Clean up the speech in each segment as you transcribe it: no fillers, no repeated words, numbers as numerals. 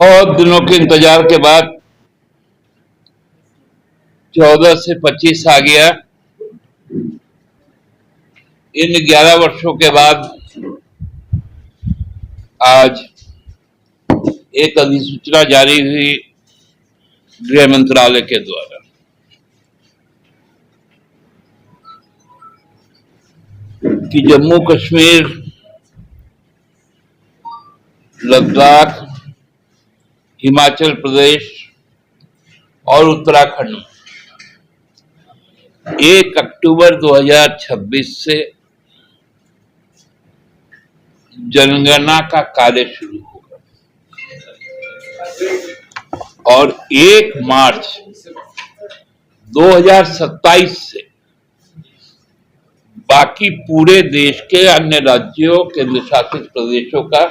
बहुत दिनों के इंतजार के बाद 14 से 25 आ गया। इन 11 वर्षों के बाद आज एक अधिसूचना जारी हुई गृह मंत्रालय के द्वारा कि जम्मू कश्मीर, लद्दाख, हिमाचल प्रदेश और उत्तराखंड में 1 अक्टूबर 2026 से जनगणना का कार्य शुरू होगा और 1 मार्च 2027 से बाकी पूरे देश के अन्य राज्यों, केंद्र शासित प्रदेशों का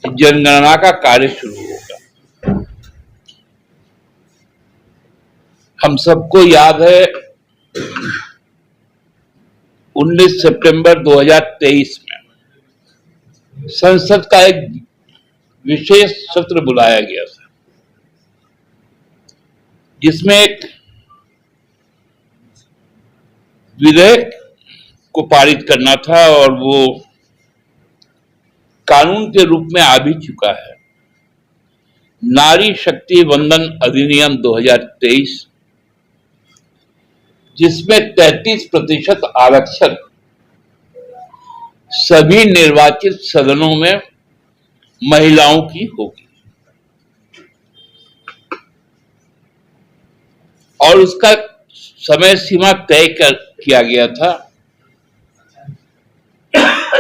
जनगणना का कार्य शुरू होगा। हम सबको याद है 19 सितंबर 2023 में संसद का एक विशेष सत्र बुलाया गया था, जिसमें एक विधेयक को पारित करना था और वो कानून के रूप में आ भी चुका है। नारी शक्ति वंदन अधिनियम 2023, जिसमें 33% आरक्षण सभी निर्वाचित सदनों में महिलाओं की होगी और उसका समय सीमा तय किया गया था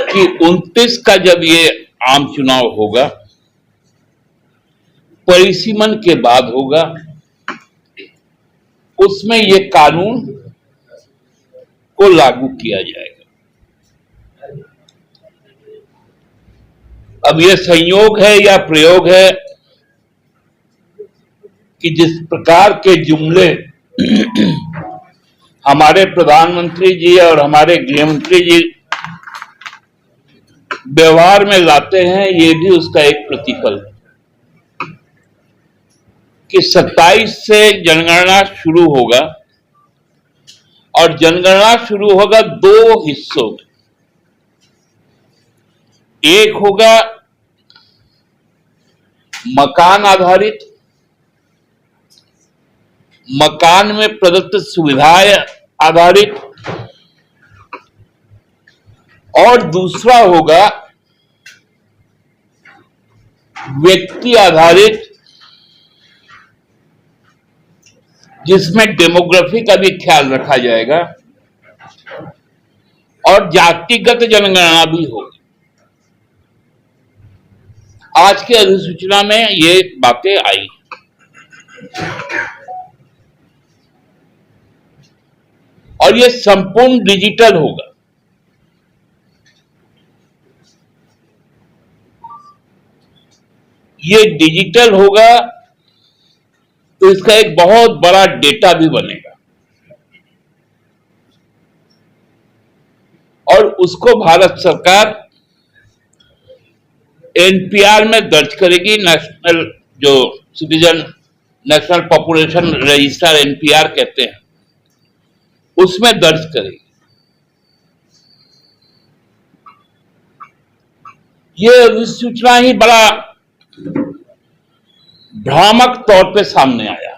कि 29 का जब ये आम चुनाव होगा, परिसीमन के बाद होगा, उसमें ये कानून को लागू किया जाएगा। अब ये संयोग है या प्रयोग है कि जिस प्रकार के जुमले हमारे प्रधानमंत्री जी और हमारे गृह मंत्री जी व्यवहार में लाते हैं, ये भी उसका एक प्रतिफल है कि 27 से जनगणना शुरू होगा और जनगणना शुरू होगा 2 हिस्सों में। एक होगा मकान आधारित, मकान में प्रदत्त सुविधाएं आधारित, और दूसरा होगा व्यक्ति आधारित, जिसमें डेमोग्राफी का भी ख्याल रखा जाएगा और जातिगत जनगणना भी होगी। आज के अधिसूचना में ये बातें आई और ये संपूर्ण डिजिटल होगा। ये डिजिटल होगा तो इसका एक बहुत बड़ा डेटा भी बनेगा और उसको भारत सरकार एनपीआर में दर्ज करेगी। नेशनल जो citizen national population register NPR कहते हैं, उसमें दर्ज करेगी। ये अधिसूचना ही बड़ा भ्रामक तौर पे सामने आया।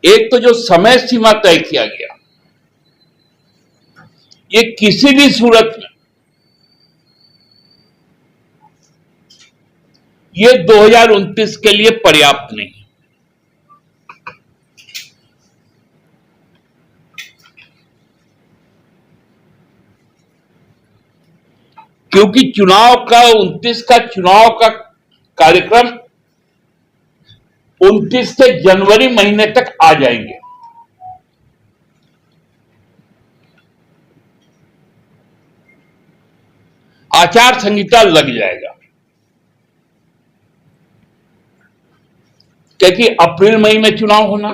एक तो जो समय सीमा तय किया गया, ये किसी भी सूरत में ये 2029 के लिए पर्याप्त नहीं, क्योंकि चुनाव का 29 का चुनाव का कार्यक्रम 29 से जनवरी महीने तक आ जाएंगे। आचार संहिता लग जाएगा, क्योंकि अप्रैल मई में चुनाव होना,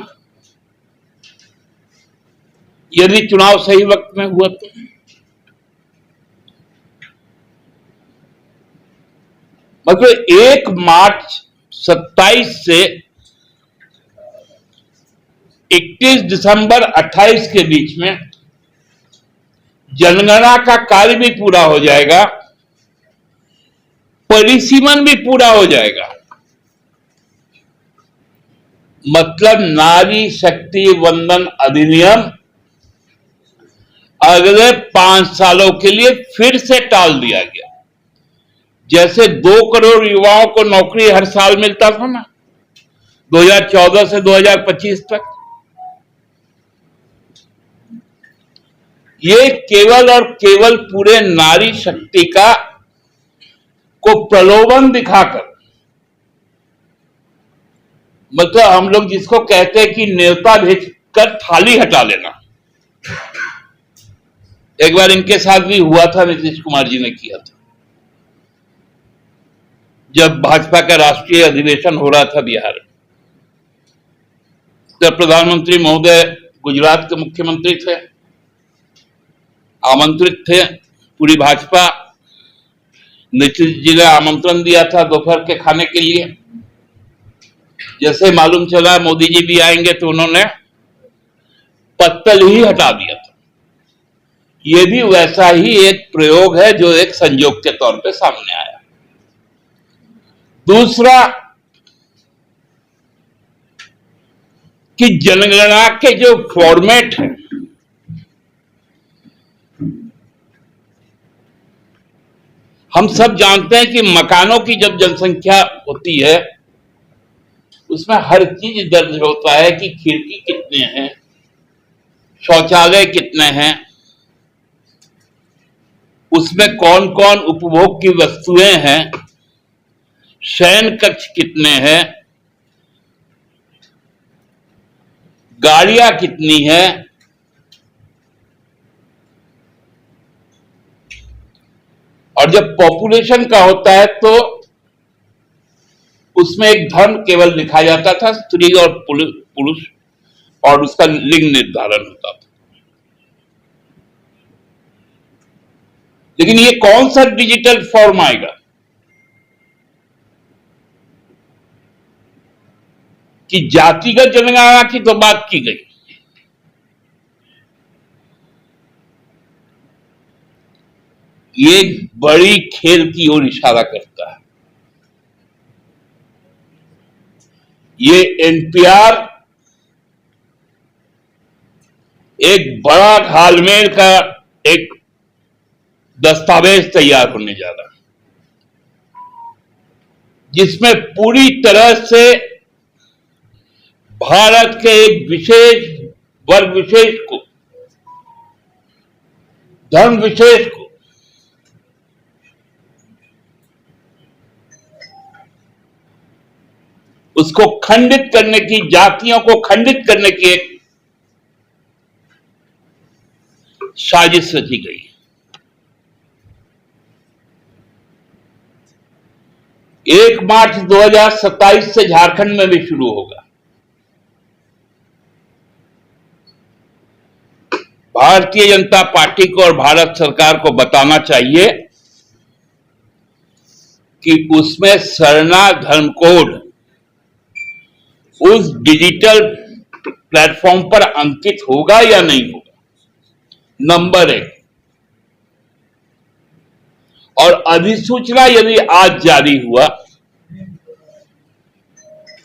यदि चुनाव सही वक्त में हुआ तो। मतलब 1 मार्च 27 से 31 दिसंबर 28 के बीच में जनगणना का कार्य भी पूरा हो जाएगा, परिसीमन भी पूरा हो जाएगा। मतलब नारी शक्ति वंदन अधिनियम अगले 5 सालों के लिए फिर से टाल दिया गया। जैसे 2 करोड़ युवाओं को नौकरी हर साल मिलता था ना 2014 से 2025 तक, ये केवल और केवल पूरे नारी शक्ति को प्रलोभन दिखाकर, मतलब हम लोग जिसको कहते हैं कि न्योता भेजकर थाली हटा लेना। एक बार इनके साथ भी हुआ था, नीतीश कुमार जी ने किया था जब भाजपा का राष्ट्रीय अधिवेशन हो रहा था बिहार में। तब प्रधानमंत्री महोदय गुजरात के मुख्यमंत्री थे, आमंत्रित थे पूरी भाजपा। नीतीश जी ने आमंत्रण दिया था दोपहर के खाने के लिए। जैसे मालूम चला मोदी जी भी आएंगे तो उन्होंने पत्तल ही हटा दिया था। यह भी वैसा ही एक प्रयोग है जो एक संयोग के तौर पे सामने आया। दूसरा कि जनगणना के जो फॉर्मेट है, हम सब जानते हैं कि मकानों की जब जनसंख्या होती है उसमें हर चीज दर्ज होता है कि खिड़की कितने हैं, शौचालय कितने हैं, उसमें कौन कौन उपभोग की वस्तुएं हैं, शयन कक्ष कितने हैं, गाड़ियां कितनी हैं, और जब पॉपुलेशन का होता है तो उसमें एक धर्म केवल लिखा जाता था, स्त्री और पुरुष, और उसका लिंग निर्धारण होता था। लेकिन ये कौन सा डिजिटल फॉर्म आएगा कि जातिगत जनगणना की तो बात की गई, ये बड़ी खेल की ओर इशारा करता है। ये एनपीआर एक बड़ा घालमेल का एक दस्तावेज तैयार होने जा रहा है जिसमें पूरी तरह से भारत के एक विशेष वर्ग विशेष को, धर्म विशेष को उसको खंडित करने की, जातियों को खंडित करने की एक साजिश रची गई। 1 मार्च 2027 से झारखंड में भी शुरू होगा। भारतीय जनता पार्टी को और भारत सरकार को बताना चाहिए कि उसमें सरना धर्म कोड उस डिजिटल प्लेटफॉर्म पर अंकित होगा या नहीं होगा, नंबर 1। और अधिसूचना यदि आज जारी हुआ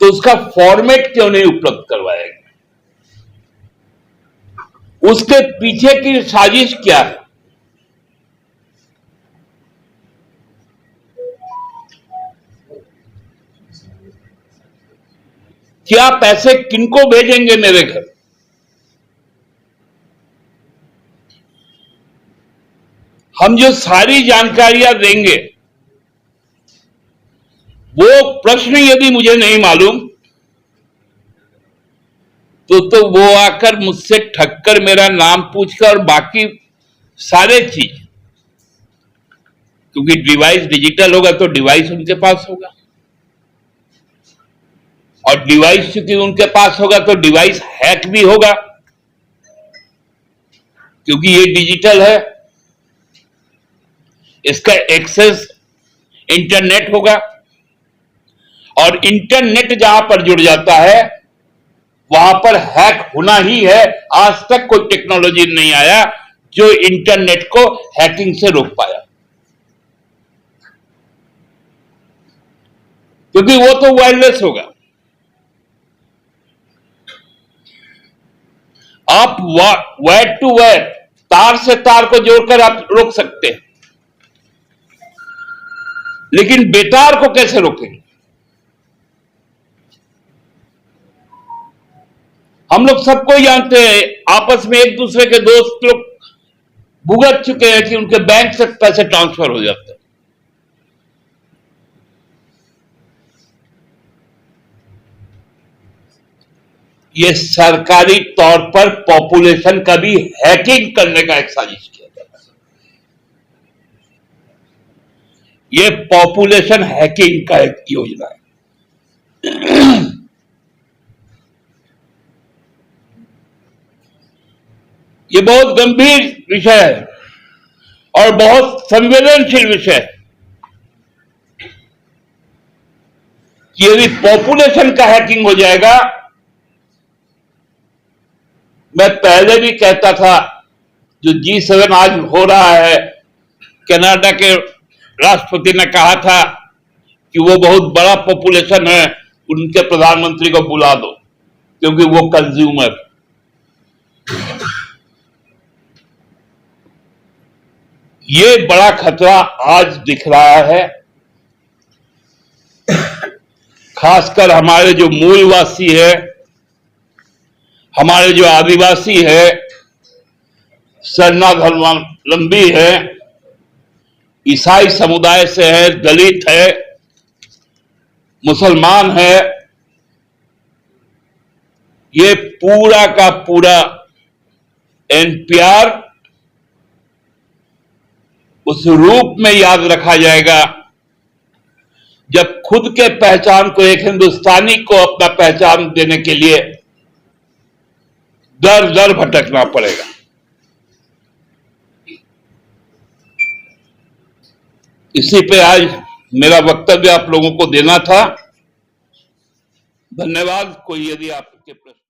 तो उसका फॉर्मेट क्यों नहीं उपलब्ध करवाया गया? उसके पीछे की साजिश क्या है? क्या पैसे किनको भेजेंगे मेरे घर? हम जो सारी जानकारियां देंगे वो प्रश्न यदि मुझे नहीं मालूम तो वो आकर मुझसे ठगकर मेरा नाम पूछकर और बाकी सारे चीज, क्योंकि डिवाइस डिजिटल होगा तो डिवाइस उनके पास होगा, और डिवाइस चूंकि उनके पास होगा तो डिवाइस हैक भी होगा क्योंकि ये डिजिटल है। इसका एक्सेस इंटरनेट होगा, और इंटरनेट जहां पर जुड़ जाता है वहां पर हैक होना ही है। आज तक कोई टेक्नोलॉजी नहीं आया जो इंटरनेट को हैकिंग से रोक पाया, क्योंकि वो तो वायरलेस होगा। आप वायर टू वायर, तार से तार को जोड़कर आप रोक सकते हैं, लेकिन बेतार को कैसे रोकेंगे? हम लोग सबको जानते हैं, आपस में एक दूसरे के दोस्त लोग भुगत चुके हैं कि उनके बैंक से पैसे ट्रांसफर हो जाते हैं। ये सरकारी तौर पर पॉपुलेशन का भी हैकिंग करने का एक साजिश किया जाता है। ये पॉपुलेशन हैकिंग का एक योजना है। ये बहुत गंभीर विषय है और बहुत संवेदनशील विषय है। यदि पॉपुलेशन का हैकिंग हो जाएगा, मैं पहले भी कहता था, जो G7 आज हो रहा है, कनाडा के राष्ट्रपति ने कहा था कि वो बहुत बड़ा पॉपुलेशन है, उनके प्रधानमंत्री को बुला दो क्योंकि वो कंज्यूमर। ये बड़ा खतरा आज दिख रहा है, खासकर हमारे जो मूलवासी है, हमारे जो आदिवासी है, शरणाधर्मावलंबी है, ईसाई समुदाय से है, दलित है, मुसलमान है, ये पूरा का पूरा एनपीआर उस रूप में याद रखा जाएगा जब खुद के पहचान को एक हिंदुस्तानी को अपना पहचान देने के लिए दर दर भटकना पड़ेगा। इसी पे आज मेरा वक्तव्य आप लोगों को देना था। धन्यवाद। कोई यदि आपके प्रश्न